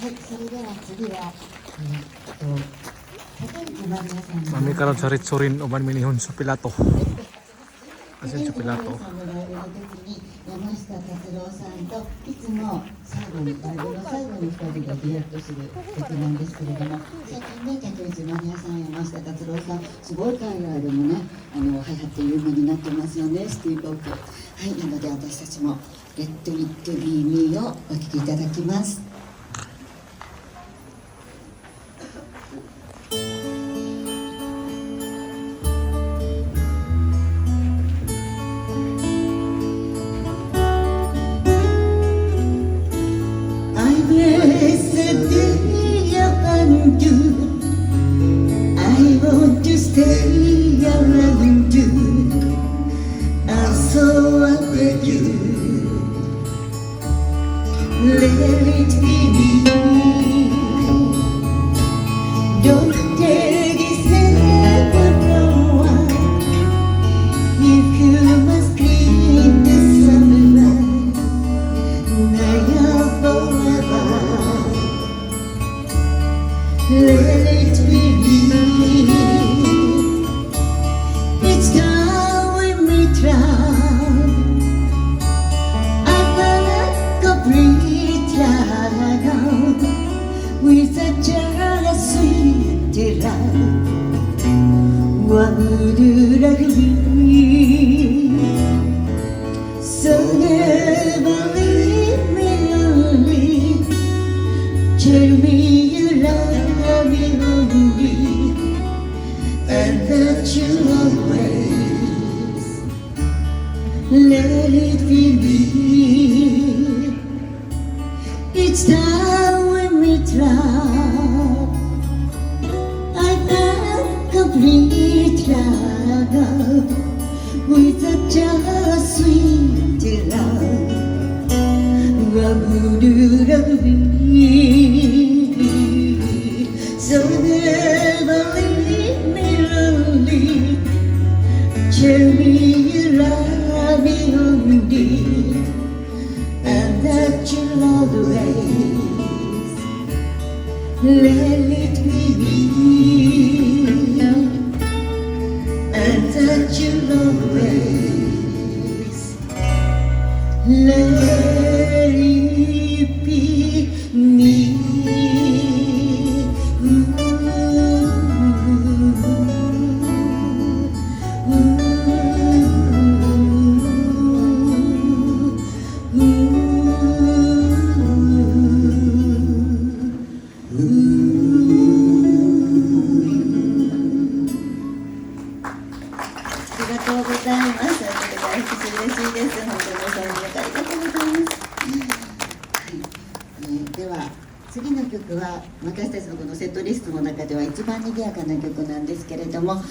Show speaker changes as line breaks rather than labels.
それでは次は、高市まりやさんの
Mami karon sa Ritsurin uban minihon sa Pilato. Asin sa Pilato.
さんのライブの時に山下達郎さんといつも最後にライブの最後に2人でデュエットする曲なんですけれども、最近ね竹内まりやさん、山下達郎さん、すごい海外でもね流行って有名になってますよね、シティポップ。はい、なので私たちも「Let It Be Me」をお聴きいただきます。I want to stay around you, and so I beg you, let it be me. Don't take this ever from one. If you must clean the sunlight, now forever. Let it be me. Each time we meet round, I wanna complete love with such a sweet delight. What would you like me? So never leave me lonely. Tell me you love me only, and that you always let it be me. Each time we meet love, I felt complete love with such a sweet love. What would you love me? So never leave me lonely. Tell me you love me only, and that you'll always let it be me, and that you'll always let it be me.ありがとうございます。大変嬉しいです。本当にお世話になってありがとうございます。はい、では次の曲は私たちのこのセットリストの中では一番賑やかな曲なんですけれども、